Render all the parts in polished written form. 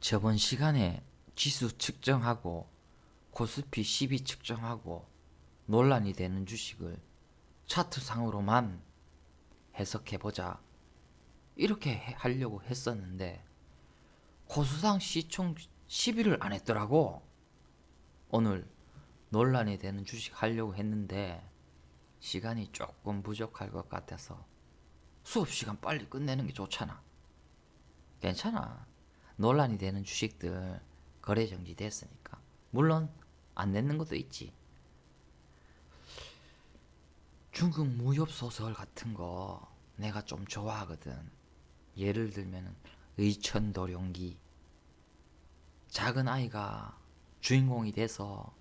저번 시간에 지수 측정하고 코스피 12 측정하고 논란이 되는 주식을 차트상으로만 해석해보자 이렇게 하려고 했었는데 코스닥 시총 10위를 안 했더라고. 오늘 논란이 되는 주식 하려고 했는데 시간이 조금 부족할 것 같아서 수업 시간 빨리 끝내는 게 좋잖아. 괜찮아. 논란이 되는 주식들 거래 정지됐으니까. 물론 안 냈는 것도 있지. 중국 무협 소설 같은 거 내가 좀 좋아하거든. 예를 들면 의천도룡기. 작은 아이가 주인공이 돼서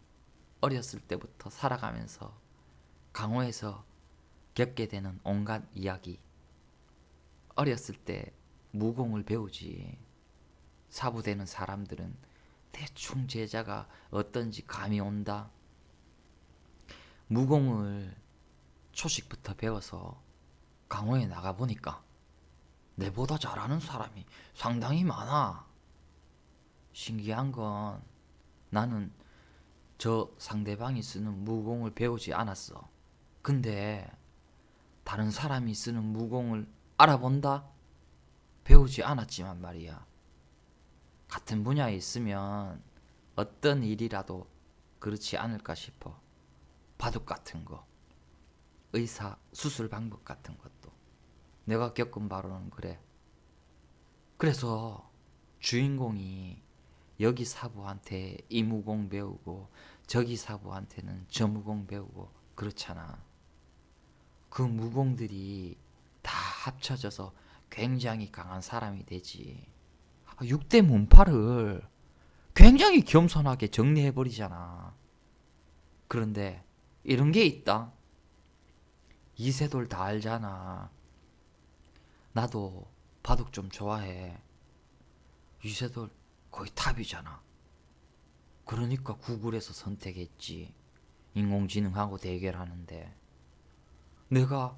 어렸을 때부터 살아가면서 강호에서 겪게 되는 온갖 이야기. 어렸을 때 무공을 배우지. 사부되는 사람들은 대충 제자가 어떤지 감이 온다. 무공을 초식부터 배워서 강호에 나가보니까 내보다 잘하는 사람이 상당히 많아. 신기한 건 나는 저 상대방이 쓰는 무공을 배우지 않았어. 근데 다른 사람이 쓰는 무공을 알아본다? 배우지 않았지만 말이야. 같은 분야에 있으면 어떤 일이라도 그렇지 않을까 싶어. 바둑 같은 거, 의사 수술 방법 같은 것도 내가 겪은 바로는 그래. 그래서 주인공이 여기 사부한테 이 무공 배우고 저기 사부한테는 저 무공 배우고 그렇잖아. 그 무공들이 다 합쳐져서 굉장히 강한 사람이 되지. 6대 문파를 굉장히 겸손하게 정리해버리잖아. 그런데 이런 게 있다. 이세돌 다 알잖아. 나도 바둑 좀 좋아해. 이세돌 거의 탑이잖아. 그러니까 구글에서 선택했지. 인공지능하고 대결하는데 내가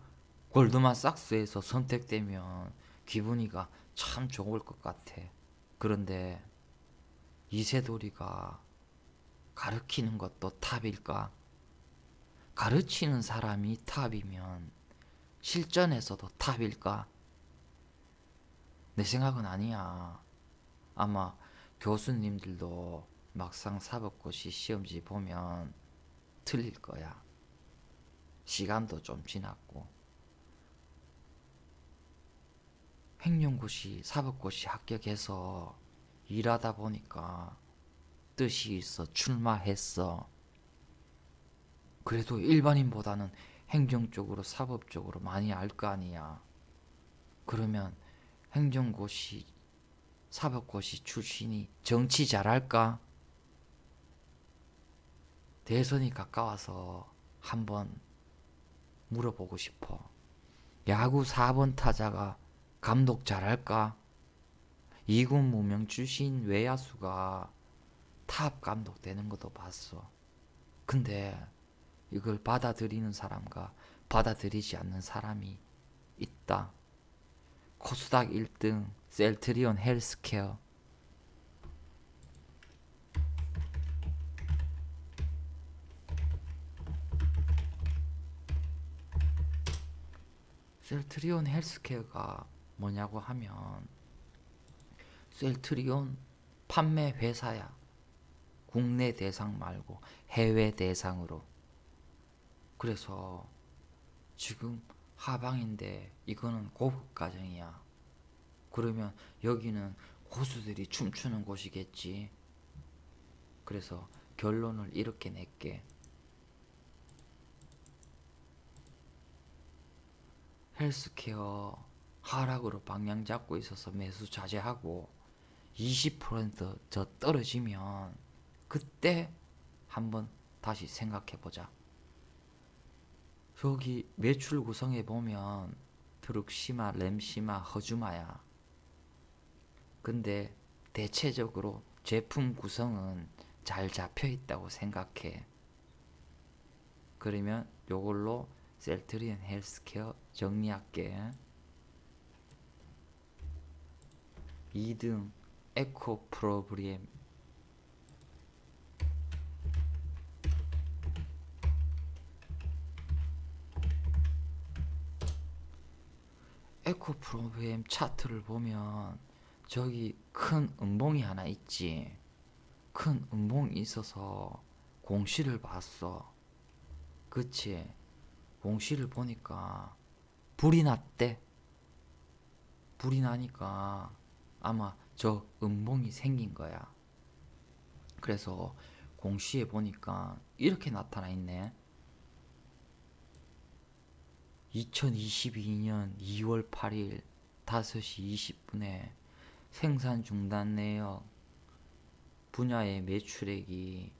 골드만삭스에서 선택되면 기분이가 참 좋을 것 같아. 그런데 이세돌이가 가르치는 것도 탑일까? 가르치는 사람이 탑이면 실전에서도 탑일까? 내 생각은 아니야. 아마 교수님들도 막상 사법고시 시험지 보면 틀릴 거야. 시간도 좀 지났고. 행정고시, 사법고시 합격해서 일하다 보니까 뜻이 있어 출마했어. 그래도 일반인보다는 행정 쪽으로 사법 쪽으로 많이 알 거 아니야. 그러면 행정고시, 사법고시 출신이 정치 잘할까? 대선이 가까워서 한번 물어보고 싶어. 야구 4번 타자가 감독 잘할까? 2군 무명 출신 외야수가 탑 감독 되는 것도 봤어. 근데 이걸 받아들이는 사람과 받아들이지 않는 사람이 있다. 코스닥 1등 셀트리온 헬스케어. 셀트리온 헬스케어가 뭐냐고 하면 셀트리온 판매 회사야. 국내 대상 말고 해외 대상으로. 그래서 지금 하방인데 이거는 고급 가정이야. 그러면 여기는 고수들이 춤추는 곳이겠지. 그래서 결론을 이렇게 낼게. 헬스케어 하락으로 방향 잡고 있어서 매수 자제하고 20%더 떨어지면 그때 한번 다시 생각해보자. 여기 매출 구성해 보면 드룩시마, 램시마, 허주마야. 근데 대체적으로 제품 구성은 잘 잡혀 있다고 생각해. 그러면 요걸로 셀트리온 헬스케어 정리할게. 2등 에코 프로브엠 차트를 보면 저기 큰 음봉이 하나 있지. 큰 음봉이 있어서 공시를 봤어. 그치? 공시를 보니까 불이 났대. 불이 나니까 아마 저 음봉이 생긴 거야. 그래서 공시에 보니까 이렇게 나타나 있네. 2022년 2월 8일 5시 20분에 생산 중단 내역 분야의 매출액이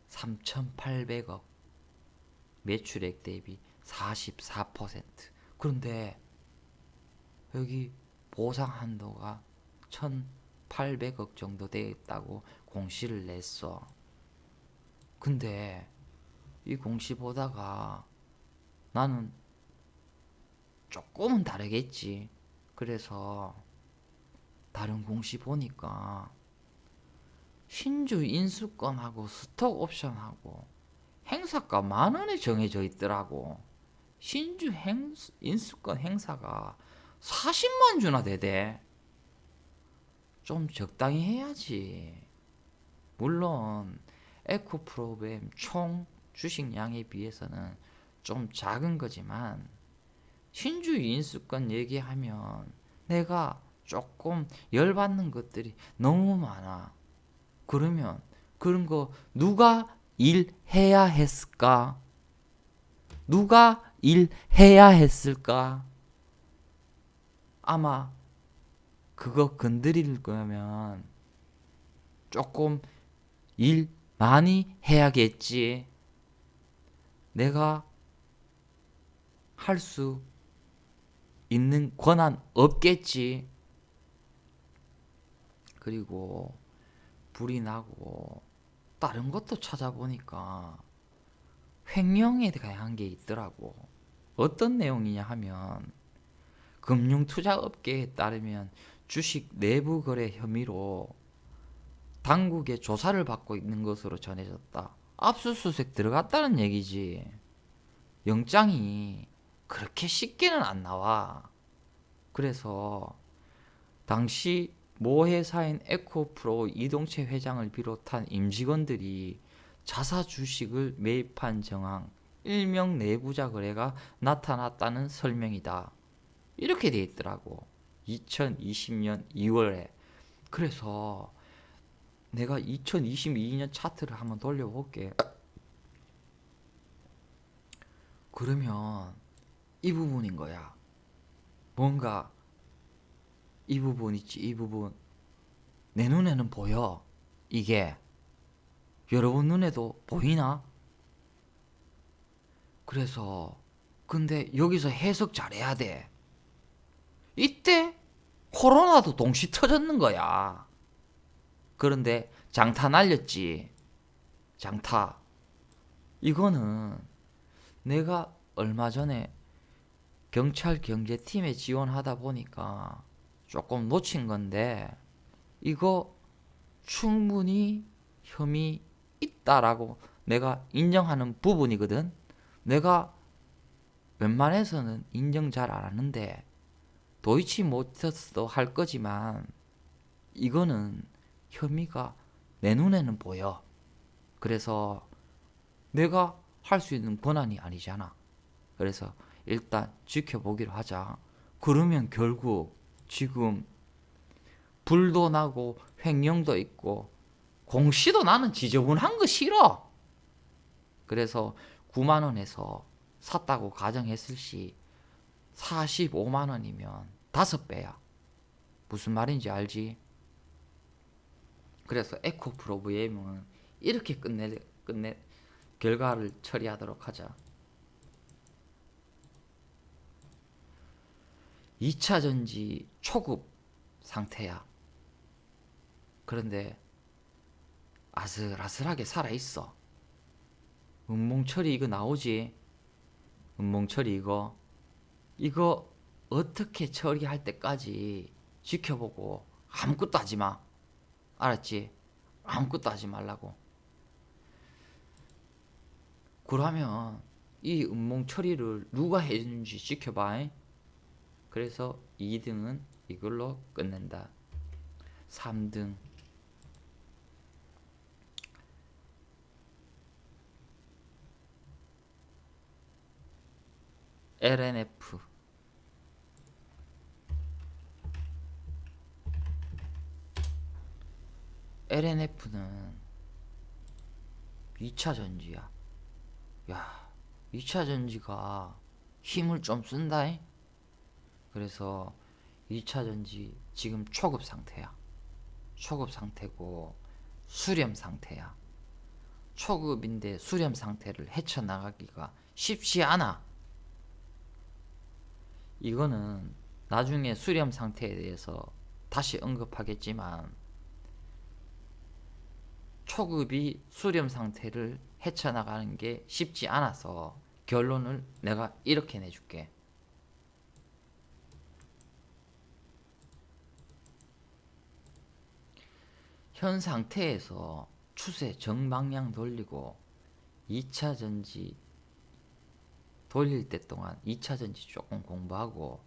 3,800억, 매출액 대비 44%. 그런데 여기 보상 한도가 1,800억 정도 되어 있다고 공시를 냈어. 근데 이 공시 보다가 나는 조금은 다르겠지. 그래서 다른 공시 보니까 신주 인수권하고 스톡 옵션하고 행사가 10,000원에 정해져 있더라고. 신주 인수권 행사가 40만 주나 되대. 좀 적당히 해야지. 물론 에코프로그램 총 주식량에 비해서는 좀 작은 거지만 신주 인수권 얘기하면 내가 조금 열받는 것들이 너무 많아. 그러면 그런 거 누가 일해야 했을까? 누가 일해야 했을까? 아마 그거 건드릴 거면 조금 일 많이 해야겠지. 내가 할 수 있는 권한 없겠지. 그리고 불이 나고 다른 것도 찾아보니까 횡령에 대한 게 있더라고. 어떤 내용이냐 하면 금융투자업계에 따르면 주식 내부 거래 혐의로 당국의 조사를 받고 있는 것으로 전해졌다. 압수수색 들어갔다는 얘기지. 영장이 그렇게 쉽게는 안 나와. 그래서 당시 모 회사인 에코프로 이동채 회장을 비롯한 임직원들이 자사 주식을 매입한 정황, 일명 내부자 거래가 나타났다는 설명이다. 이렇게 돼 있더라고. 2020년 2월에. 그래서 내가 2022년 차트를 한번 돌려볼게. 그러면 이 부분인 거야. 뭔가 이 부분 있지, 이 부분. 내 눈에는 보여. 이게 여러분 눈에도 보이나? 그래서 근데 여기서 해석 잘해야 돼. 이때 코로나도 동시 터졌는 거야. 그런데 장타 날렸지. 장타. 이거는 내가 얼마 전에 경찰 경제팀에 지원하다 보니까 조금 놓친 건데 이거 충분히 혐의 있다라고 내가 인정하는 부분이거든. 내가 웬만해서는 인정 잘 안 하는데 도이치모터스도 할 거지만 이거는 혐의가 내 눈에는 보여. 그래서 내가 할 수 있는 권한이 아니잖아. 그래서 일단 지켜보기로 하자. 그러면 결국 지금 불도 나고 횡령도 있고 공시도 나는 지저분한 거 싫어. 그래서 9만 원에서 샀다고 가정했을 시 45만 원이면 5배야. 무슨 말인지 알지? 그래서 에코프로브엠은 이렇게 끝내 결과를 처리하도록 하자. 2차 전지 초급 상태야. 그런데 아슬아슬하게 살아있어. 음몽처리 이거 나오지? 음몽처리 이거 어떻게 처리할 때까지 지켜보고 아무것도 하지 마. 알았지? 아무것도 하지 말라고. 그러면 이 음몽 처리를 누가 해주는지 지켜봐. 그래서 2등은 이걸로 끝낸다. 3등 LNF. LNF는 2차 전지야. 야, 2차 전지가 힘을 좀 쓴다. 그래서 2차 전지 지금 초급 상태야. 초급 상태고 수렴 상태야. 초급인데 수렴 상태를 헤쳐나가기가 쉽지 않아. 이거는 나중에 수렴 상태에 대해서 다시 언급하겠지만, 초급이 수렴 상태를 헤쳐나가는 게 쉽지 않아서 결론을 내가 이렇게 내줄게. 현 상태에서 추세 정방향 돌리고 2차 전지 돌릴 때 동안 2차 전지 조금 공부하고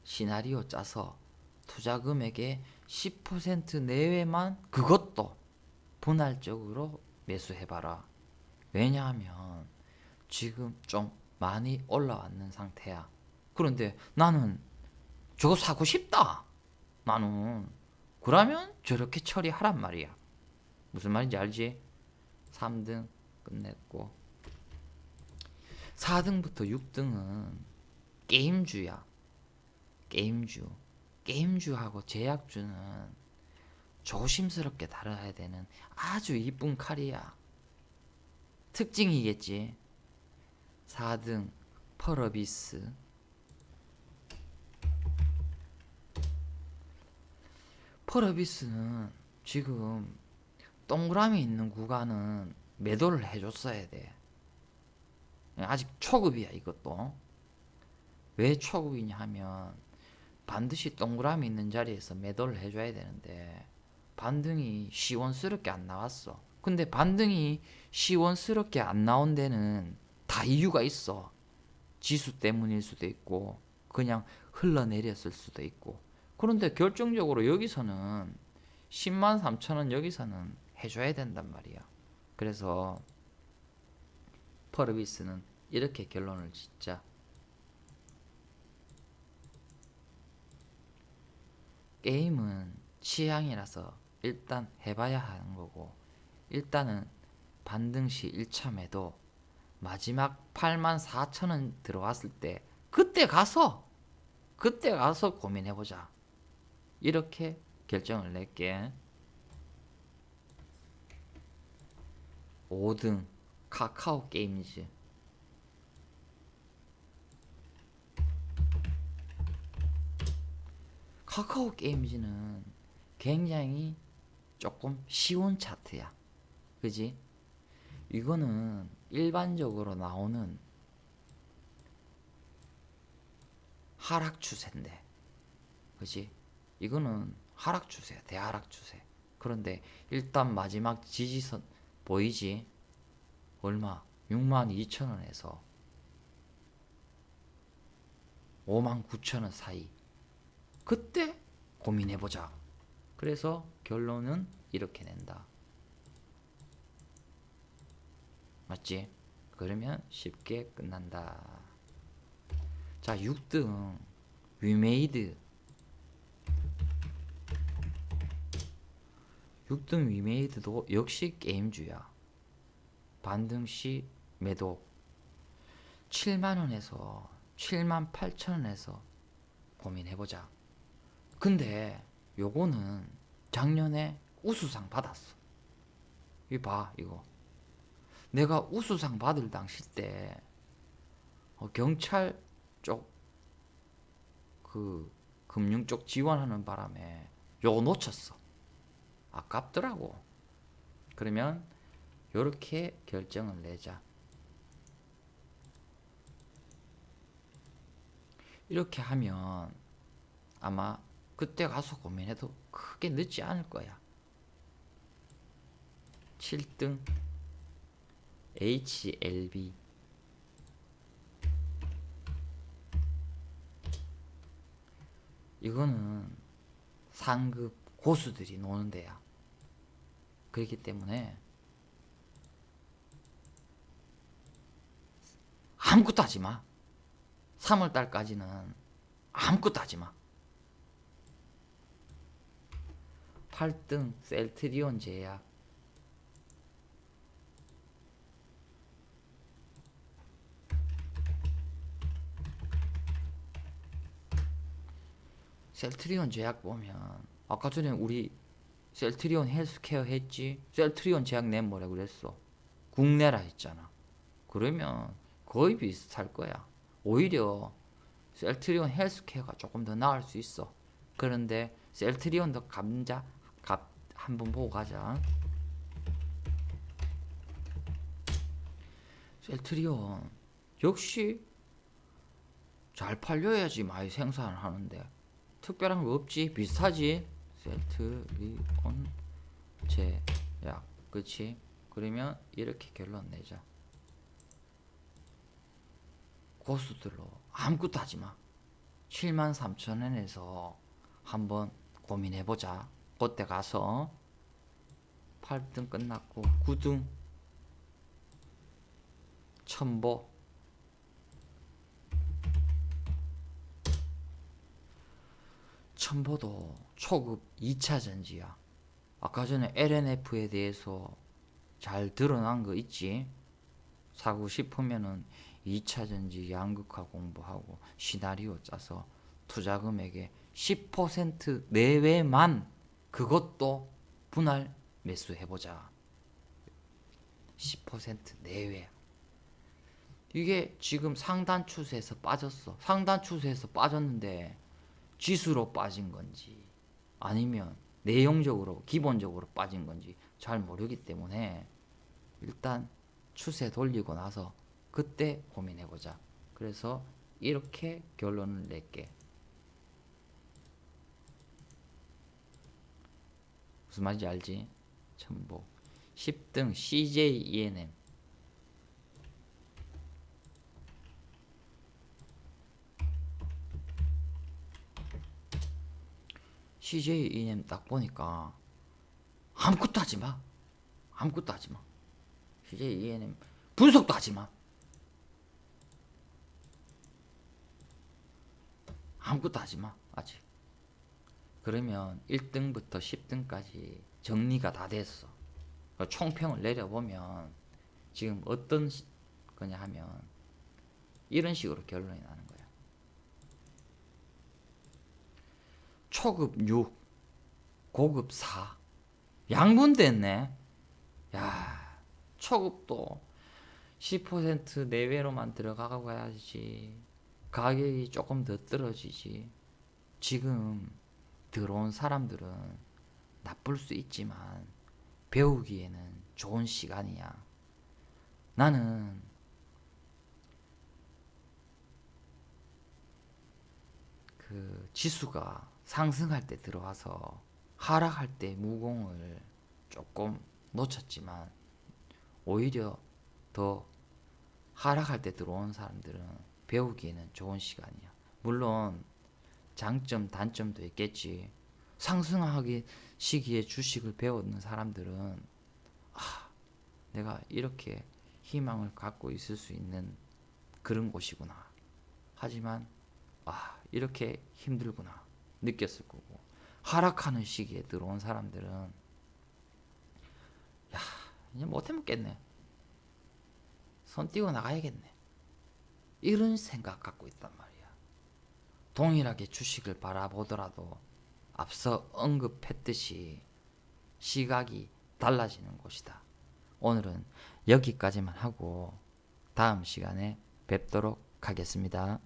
시나리오 짜서 투자 금액의 10% 내외만, 그것도 분할적으로 매수해봐라. 왜냐하면 지금 좀 많이 올라왔는 상태야. 그런데 나는 저거 사고 싶다. 나는 그러면 저렇게 처리하란 말이야. 무슨 말인지 알지? 3등 끝냈고 4등부터 6등은 게임주야. 게임주. 게임주하고 제약주는 조심스럽게 다뤄야 되는 아주 이쁜 칼이야. 특징이겠지. 4등 펄어비스. 펄어비스는 지금 동그라미 있는 구간은 매도를 해줬어야 돼. 아직 초급이야 이것도. 왜 초급이냐 하면 반드시 동그라미 있는 자리에서 매도를 해줘야 되는데 반등이 시원스럽게 안 나왔어. 근데 반등이 시원스럽게 안 나온 데는 다 이유가 있어. 지수 때문일 수도 있고 그냥 흘러내렸을 수도 있고. 그런데 결정적으로 여기서는 10만 3천 원 여기서는 해줘야 된단 말이야. 그래서 펄어비스는 이렇게 결론을 짓자. 게임은 취향이라서 일단 해봐야 하는 거고, 일단은 반등 시 1차 매도, 마지막 8만 4천 원 들어왔을 때 그때 가서 고민해보자. 이렇게 결정을 낼게. 5등 카카오 게임즈. 카카오 게임즈는 굉장히 조금 쉬운 차트야. 그지? 이거는 일반적으로 나오는 하락 추세인데, 그지? 이거는 하락 추세야. 대하락 추세. 그런데 일단 마지막 지지선 보이지? 얼마? 6만 2천 원에서 5만 9천 원 사이. 그때 고민해보자. 그래서 결론은 이렇게 낸다. 맞지? 그러면 쉽게 끝난다. 자, 6등 위메이드. 6등 위메이드도 역시 게임주야. 반등 시 매도 7만원에서 7만 8천원에서 고민해보자. 근데 요거는 작년에 우수상 받았어. 이거 봐, 이거. 내가 우수상 받을 당시 때 경찰 쪽 그 금융 쪽 지원하는 바람에 요거 놓쳤어. 아깝더라고. 그러면 요렇게 결정을 내자. 이렇게 하면 아마 그때 가서 고민해도 크게 늦지 않을 거야. 7등 HLB. 이거는 상급 고수들이 노는 데야. 그렇기 때문에 아무것도 하지 마. 3월달까지는 아무것도 하지 마. 8등 셀트리온 제약. 셀트리온 제약 보면 아까 전에 우리 셀트리온 헬스케어 했지? 셀트리온 제약 내 뭐라 그랬어? 국내라 했잖아. 그러면 거의 비슷할 거야. 오히려 셀트리온 헬스케어가 조금 더 나을 수 있어. 그런데 셀트리온도 감자 값 한번 보고 가자. 셀트리온 역시 잘 팔려야지 많이 생산을 하는데 특별한 거 없지? 비슷하지? 셀트리온 제약 그치? 그러면 이렇게 결론 내자. 고수들로 아무것도 하지마. 73,000원에서 한번 고민해보자. 그때 가서 8등 끝났고 9등 첨보. 첨보도 초급 2차 전지야. 아까 전에 LNF에 대해서 잘 드러난 거 있지? 사고 싶으면은 2차 전지 양극화 공부하고 시나리오 짜서 투자 금액의 10% 내외만 그것도 분할 매수해보자. 10% 내외. 이게 지금 상단 추세에서 빠졌어. 상단 추세에서 빠졌는데 지수로 빠진 건지 아니면 내용적으로 기본적으로 빠진 건지 잘 모르기 때문에 일단 추세 돌리고 나서 그때 고민해보자. 그래서 이렇게 결론을 낼게. 무슨 말인지 알지? 첨보 10등 CJENM. CJENM 딱 보니까 아무것도 하지 마. 아무것도 하지 마. CJENM 분석도 하지 마. 아무것도 하지 마. 아직. 그러면 1등부터 10등까지 정리가 다 됐어. 총평을 내려보면 지금 어떤 거냐 하면 이런 식으로 결론이 나는 거야. 초급 6, 고급 4. 양분됐네. 야, 초급도 10% 내외로만 들어가고 가야지. 가격이 조금 더 떨어지지. 지금 들어온 사람들은 나쁠 수 있지만 배우기에는 좋은 시간이야. 나는 그 지수가 상승할 때 들어와서 하락할 때 무공을 조금 놓쳤지만 오히려 더 하락할 때 들어온 사람들은 배우기에는 좋은 시간이야. 물론 장점 단점도 있겠지. 상승하기 시기에 주식을 배우는 사람들은 내가 이렇게 희망을 갖고 있을 수 있는 그런 곳이구나. 하지만 이렇게 힘들구나 느꼈을 거고, 하락하는 시기에 들어온 사람들은 야, 이제 못해 먹겠네. 손 띄고 나가야겠네. 이런 생각 갖고 있단 말이야. 동일하게 주식을 바라보더라도 앞서 언급했듯이 시각이 달라지는 곳이다. 오늘은 여기까지만 하고 다음 시간에 뵙도록 하겠습니다.